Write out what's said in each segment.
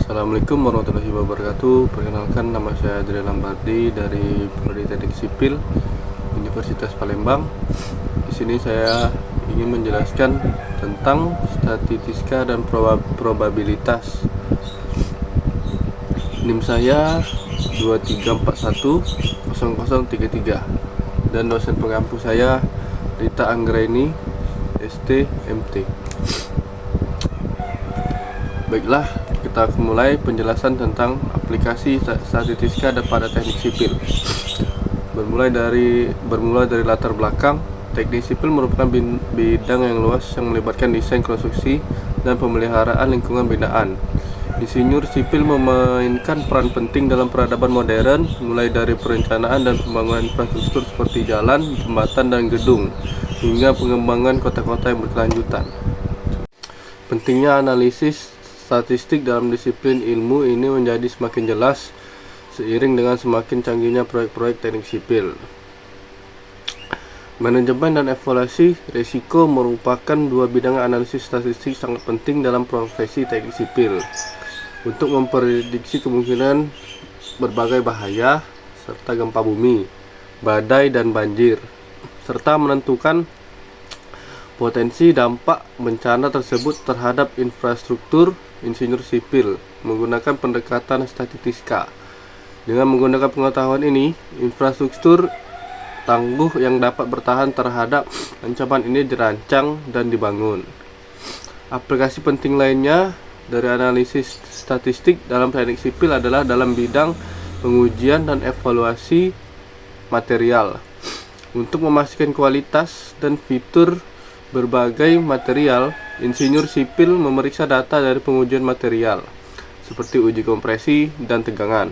Assalamualaikum warahmatullahi wabarakatuh. Perkenalkan, nama saya Adrian Lambardi dari Prodi Teknik Sipil Universitas Palembang. Di sini saya ingin menjelaskan tentang statistika dan probabilitas. NIM saya 23410033 dan dosen pengampu saya Rita Anggraini ST.MT. Baiklah, kita mulai penjelasan tentang aplikasi statistika pada teknik sipil. Bermula dari latar belakang, teknik sipil merupakan bidang yang luas yang melibatkan desain, konstruksi, dan pemeliharaan lingkungan binaan. Insinyur sipil memainkan peran penting dalam peradaban modern, mulai dari perencanaan dan pembangunan infrastruktur seperti jalan, jembatan, dan gedung, hingga pengembangan kota-kota yang berkelanjutan. Pentingnya analisis statistik dalam disiplin ilmu ini menjadi semakin jelas seiring dengan semakin canggihnya proyek-proyek teknik sipil. Manajemen dan evaluasi risiko merupakan dua bidang analisis statistik sangat penting dalam profesi teknik sipil untuk memprediksi kemungkinan berbagai bahaya serta gempa bumi, badai, dan banjir, serta menentukan potensi dampak bencana tersebut terhadap infrastruktur. Insinyur sipil menggunakan pendekatan statistika. Dengan menggunakan pengetahuan ini, infrastruktur tangguh yang dapat bertahan terhadap ancaman ini dirancang dan dibangun. Aplikasi penting lainnya dari analisis statistik dalam teknik sipil adalah dalam bidang pengujian dan evaluasi material. Untuk memastikan kualitas dan fitur berbagai material, insinyur sipil memeriksa data dari pengujian material seperti uji kompresi dan tegangan.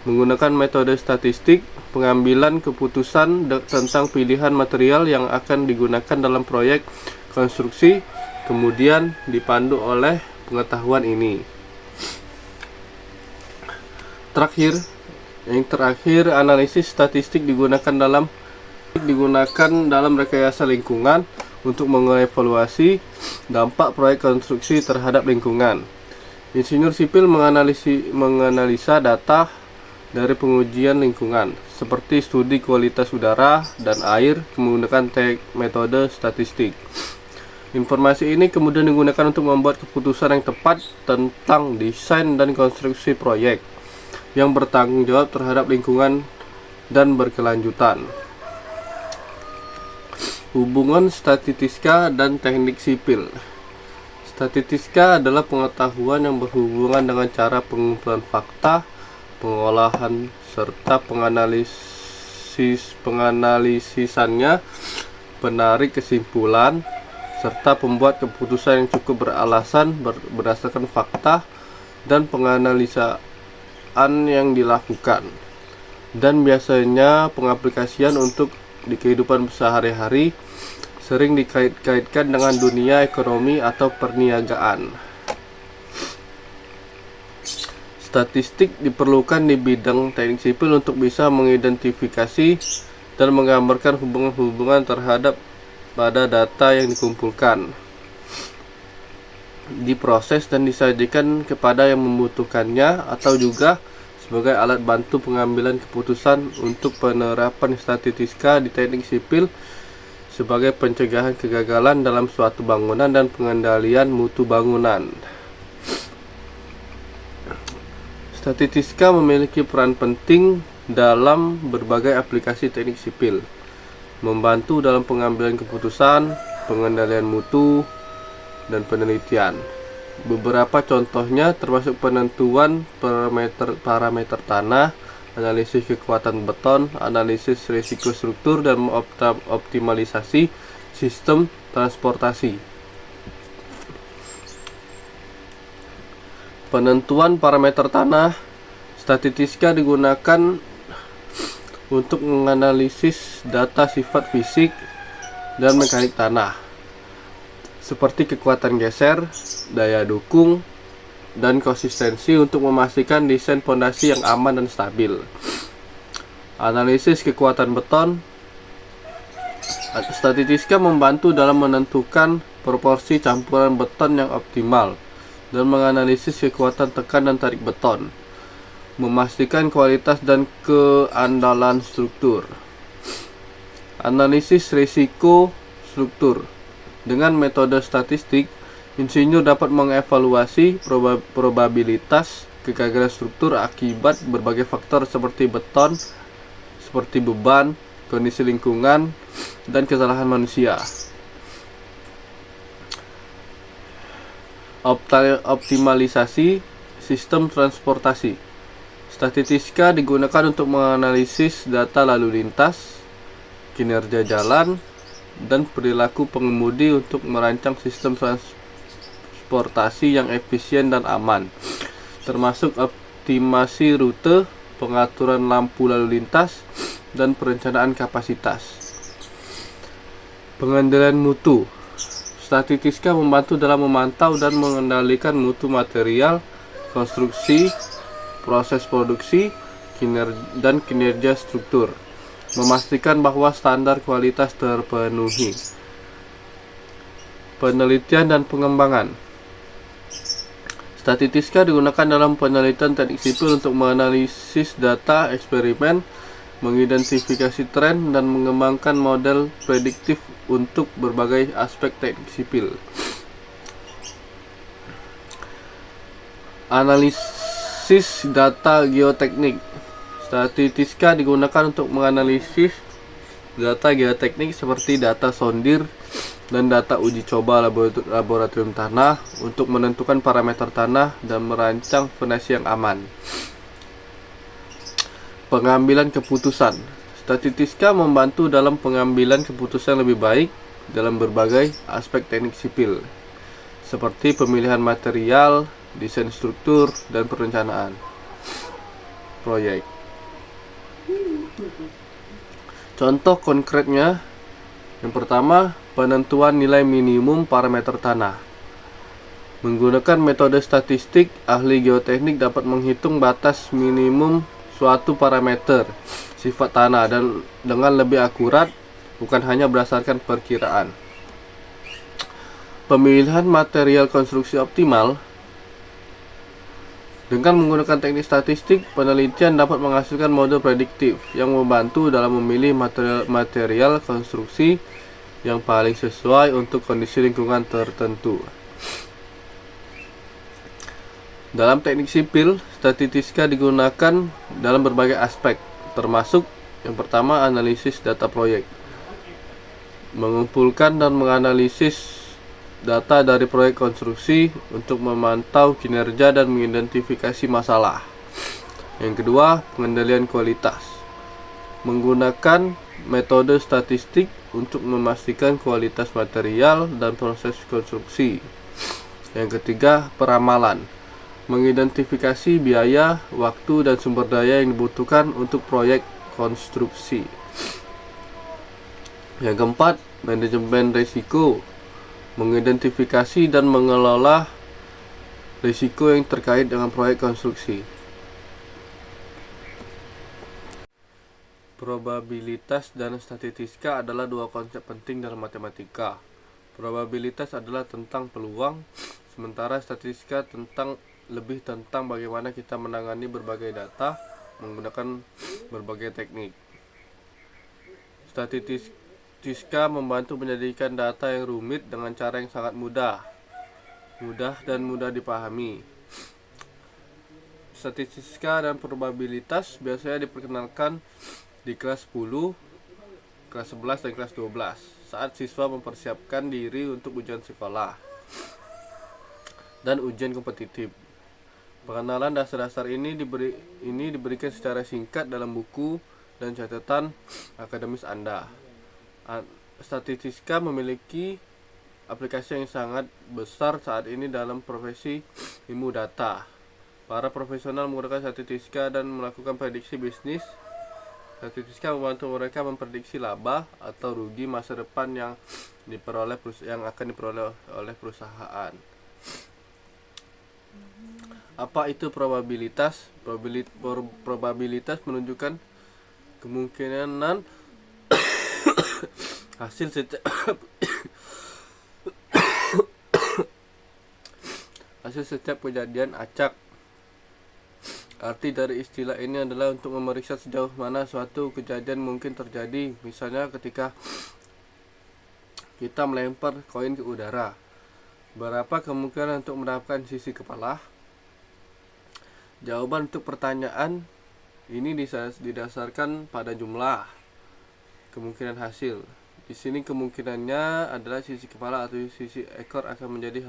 Menggunakan metode statistik, pengambilan keputusan tentang pilihan material yang akan digunakan dalam proyek konstruksi kemudian dipandu oleh pengetahuan ini. Yang terakhir, analisis statistik digunakan dalam rekayasa lingkungan untuk mengevaluasi dampak proyek konstruksi terhadap lingkungan. Insinyur sipil menganalisa data dari pengujian lingkungan seperti studi kualitas udara dan air menggunakan metode statistik. Informasi ini kemudian digunakan untuk membuat keputusan yang tepat tentang desain dan konstruksi proyek yang bertanggung jawab terhadap lingkungan dan berkelanjutan. Hubungan statistika dan teknik sipil. Statistika adalah pengetahuan yang berhubungan dengan cara pengumpulan fakta, pengolahan, serta penganalisisannya, penarik kesimpulan, serta pembuat keputusan yang cukup beralasan berdasarkan fakta dan penganalisaan yang dilakukan, dan biasanya pengaplikasian untuk di kehidupan sehari-hari sering dikait-kaitkan dengan dunia ekonomi atau perniagaan. Statistik diperlukan di bidang teknik sipil untuk bisa mengidentifikasi dan menggambarkan hubungan-hubungan terhadap pada data yang dikumpulkan, diproses dan disajikan kepada yang membutuhkannya, atau juga sebagai alat bantu pengambilan keputusan untuk penerapan statistika di teknik sipil sebagai pencegahan kegagalan dalam suatu bangunan dan pengendalian mutu bangunan. Statistika memiliki peran penting dalam berbagai aplikasi teknik sipil, membantu dalam pengambilan keputusan, pengendalian mutu, dan penelitian. Beberapa contohnya termasuk penentuan parameter tanah, analisis kekuatan beton, analisis risiko struktur, dan optimalisasi sistem transportasi. Penentuan parameter tanah. Statistika digunakan untuk menganalisis data sifat fisik dan mekanik tanah seperti kekuatan geser, daya dukung, dan konsistensi untuk memastikan desain fondasi yang aman dan stabil. Analisis kekuatan beton. Statistika membantu dalam menentukan proporsi campuran beton yang optimal dan menganalisis kekuatan tekan dan tarik beton, memastikan kualitas dan keandalan struktur. Analisis risiko struktur. Dengan metode statistik, insinyur dapat mengevaluasi probabilitas kegagalan struktur akibat berbagai faktor seperti beton, seperti beban, kondisi lingkungan, dan kesalahan manusia. Optimalisasi sistem transportasi. Statistika digunakan untuk menganalisis data lalu lintas, kinerja jalan, dan perilaku pengemudi untuk merancang sistem transportasi yang efisien dan aman, termasuk optimasi rute, pengaturan lampu lalu lintas, dan perencanaan kapasitas. Pengendalian mutu. Statistika membantu dalam memantau dan mengendalikan mutu material, konstruksi, proses produksi, dan kinerja struktur, memastikan bahwa standar kualitas terpenuhi. Penelitian dan pengembangan. Statistika digunakan dalam penelitian teknik sipil untuk menganalisis data eksperimen, mengidentifikasi tren, dan mengembangkan model prediktif untuk berbagai aspek teknik sipil. Analisis data geoteknik. Statistika digunakan untuk menganalisis data geoteknik seperti data sondir dan data uji coba laboratorium tanah untuk menentukan parameter tanah dan merancang fondasi yang aman. Pengambilan keputusan. Statistika membantu dalam pengambilan keputusan lebih baik dalam berbagai aspek teknik sipil, seperti pemilihan material, desain struktur, dan perencanaan proyek. Contoh konkretnya, yang pertama, penentuan nilai minimum parameter tanah. Menggunakan metode statistik, ahli geoteknik dapat menghitung batas minimum suatu parameter sifat tanah dan dengan lebih akurat, bukan hanya berdasarkan perkiraan. Pemilihan material konstruksi optimal. Dengan menggunakan teknik statistik, penelitian dapat menghasilkan model prediktif yang membantu dalam memilih material konstruksi yang paling sesuai untuk kondisi lingkungan tertentu. Dalam teknik sipil, statistika digunakan dalam berbagai aspek, termasuk yang pertama, analisis data proyek. Mengumpulkan dan menganalisis data dari proyek konstruksi untuk memantau kinerja dan mengidentifikasi masalah. Yang kedua, pengendalian kualitas. Menggunakan metode statistik untuk memastikan kualitas material dan proses konstruksi. Yang ketiga, peramalan. Mengidentifikasi biaya, waktu, dan sumber daya yang dibutuhkan untuk proyek konstruksi. Yang keempat, manajemen risiko. Mengidentifikasi dan mengelola risiko yang terkait dengan proyek konstruksi. Probabilitas dan statistika adalah dua konsep penting dalam matematika. Probabilitas adalah tentang peluang, sementara statistika lebih tentang bagaimana kita menangani berbagai data menggunakan berbagai teknik. Statistika membantu menjadikan data yang rumit dengan cara yang sangat mudah dan mudah dipahami. Statistika dan probabilitas biasanya diperkenalkan di kelas 10, kelas 11, dan kelas 12 saat siswa mempersiapkan diri untuk ujian sekolah dan ujian kompetitif. Pengenalan dasar-dasar ini diberikan secara singkat dalam buku dan catatan akademis Anda. Statistika memiliki aplikasi yang sangat besar saat ini dalam profesi ilmu data. Para profesional menggunakan statistika dan melakukan prediksi bisnis. Statistika membantu mereka memprediksi laba atau rugi masa depan yang akan diperoleh oleh perusahaan. Apa itu probabilitas? Probabilitas menunjukkan kemungkinan hasil setiap kejadian acak. Arti dari istilah ini adalah untuk memeriksa sejauh mana suatu kejadian mungkin terjadi. Misalnya ketika kita melempar koin ke udara, berapa kemungkinan untuk mendapatkan sisi kepala? Jawaban untuk pertanyaan ini didasarkan pada jumlah kemungkinan hasil. Di sini kemungkinannya adalah sisi kepala atau sisi ekor akan menjadi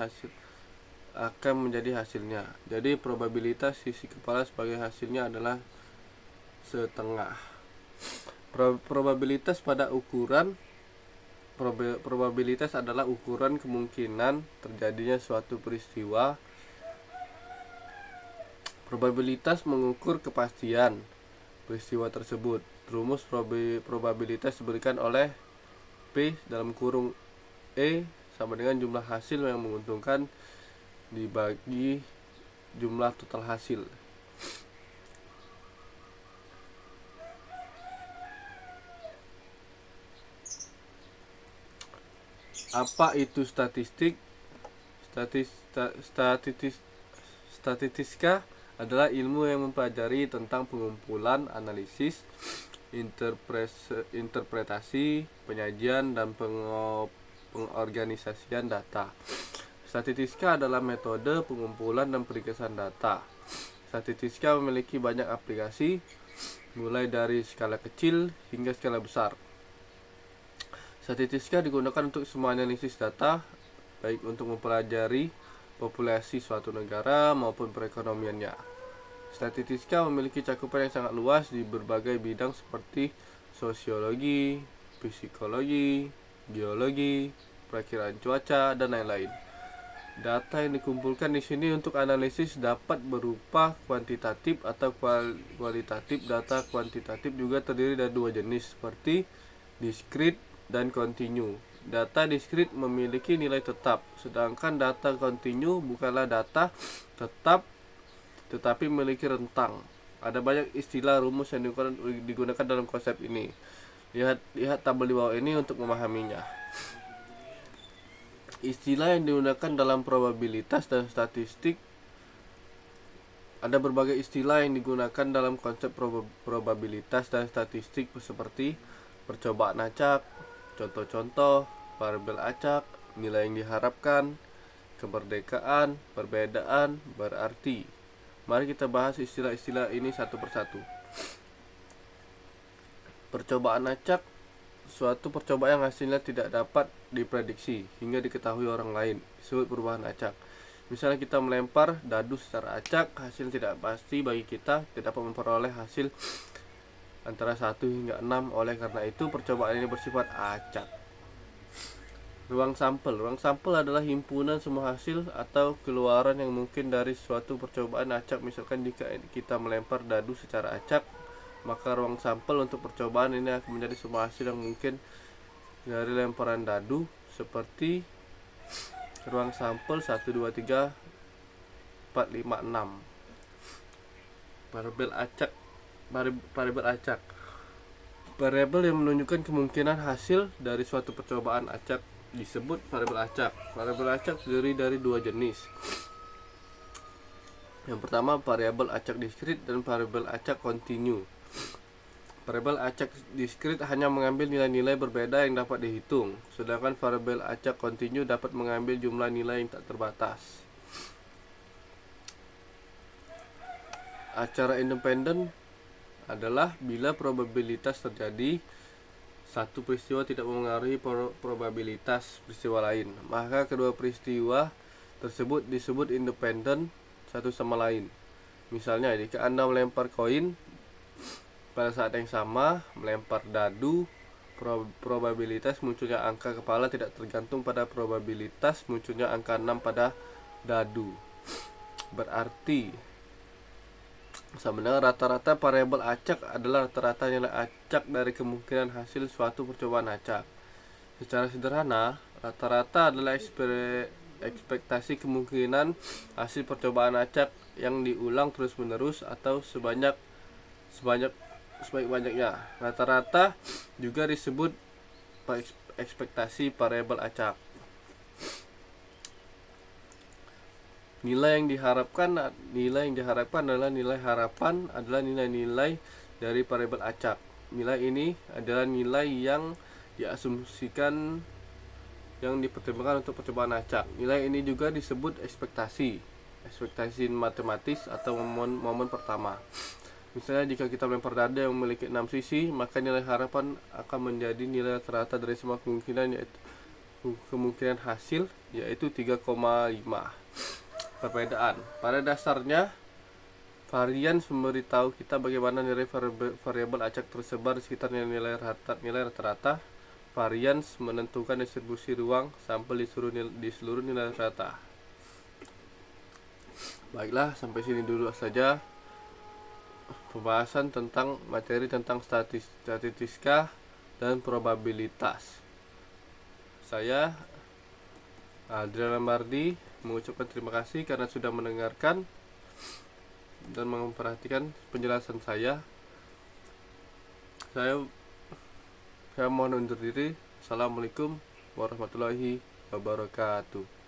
hasilnya. Jadi probabilitas sisi kepala sebagai hasilnya adalah setengah. Probabilitas adalah ukuran kemungkinan terjadinya suatu peristiwa. Probabilitas mengukur kepastian peristiwa tersebut. Rumus probabilitas diberikan oleh P dalam kurung E sama dengan jumlah hasil yang menguntungkan dibagi jumlah total hasil. Apa itu statistik? Statistika adalah ilmu yang mempelajari tentang pengumpulan, analisis, interpretasi, penyajian, dan pengorganisasian data. Statistika adalah metode pengumpulan dan peringkasan data. Statistika memiliki banyak aplikasi, mulai dari skala kecil hingga skala besar. Statistika digunakan untuk semua analisis data, baik untuk mempelajari populasi suatu negara maupun perekonomiannya. Statistika memiliki cakupan yang sangat luas di berbagai bidang seperti sosiologi, psikologi, geologi, perakiraan cuaca, dan lain-lain. Data yang dikumpulkan di sini untuk analisis dapat berupa kuantitatif atau kualitatif. Data kuantitatif juga terdiri dari dua jenis, seperti diskrit dan kontinu. Data diskrit memiliki nilai tetap, sedangkan data kontinu bukanlah data tetap tetapi memiliki rentang. Ada banyak istilah rumus yang digunakan dalam konsep ini. Lihat tabel di bawah ini untuk memahaminya. Istilah yang digunakan dalam probabilitas dan statistik. Ada berbagai istilah yang digunakan dalam konsep probabilitas dan statistik seperti percobaan acak, contoh-contoh, variabel acak, nilai yang diharapkan, kemerdekaan, perbedaan, berarti. Mari kita bahas istilah-istilah ini satu persatu. Percobaan acak, suatu percobaan yang hasilnya tidak dapat diprediksi hingga diketahui orang lain, disebut perubahan acak. Misalnya kita melempar dadu secara acak, hasil tidak pasti bagi kita, tidak dapat memperoleh hasil antara 1 hingga 6. Oleh karena itu percobaan ini bersifat acak. Ruang sampel adalah himpunan semua hasil atau keluaran yang mungkin dari suatu percobaan acak. Misalkan jika kita melempar dadu secara acak, maka ruang sampel untuk percobaan ini akan menjadi semua hasil yang mungkin dari lemparan dadu, seperti ruang sampel 1, 2, 3, 4, 5, 6. Variabel acak, variabel yang menunjukkan kemungkinan hasil dari suatu percobaan acak disebut variabel acak. Variabel acak terdiri dari dua jenis. Yang pertama variabel acak diskrit dan variabel acak kontinu. Variabel acak diskrit hanya mengambil nilai-nilai berbeda yang dapat dihitung, sedangkan variabel acak kontinu dapat mengambil jumlah nilai yang tak terbatas. Acara independen adalah bila probabilitas terjadi satu peristiwa tidak memengaruhi probabilitas peristiwa lain, maka kedua peristiwa tersebut disebut independen satu sama lain. Misalnya, jika Anda melempar koin pada saat yang sama melempar dadu, probabilitas munculnya angka kepala tidak tergantung pada probabilitas munculnya angka 6 pada dadu. Berarti sama dengan rata-rata variabel acak adalah rata-rata nilai acak dari kemungkinan hasil suatu percobaan acak. Secara sederhana, rata-rata adalah ekspektasi kemungkinan hasil percobaan acak yang diulang terus-menerus atau sebaik-banyaknya. Rata-rata juga disebut ekspektasi variabel acak. Nilai yang diharapkan adalah nilai-nilai dari variabel acak. Nilai ini adalah nilai yang diasumsikan yang dipertimbangkan untuk percobaan acak. Nilai ini juga disebut ekspektasi matematis atau momen pertama. Misalnya jika kita melempar dada yang memiliki 6 sisi, maka nilai harapan akan menjadi nilai rata dari semua kemungkinan hasil, yaitu 3,5. Perbedaan pada dasarnya, varians memberitahu kita bagaimana nilai variabel acak tersebar di sekitar nilai rata-rata. Varians menentukan distribusi ruang sampel di seluruh nilai rata. Baiklah, sampai sini dulu saja pembahasan tentang materi tentang statistika dan probabilitas. Saya Adrian Lambardi mengucapkan terima kasih karena sudah mendengarkan dan memperhatikan penjelasan saya. Saya mohon undur diri. Assalamualaikum warahmatullahi wabarakatuh.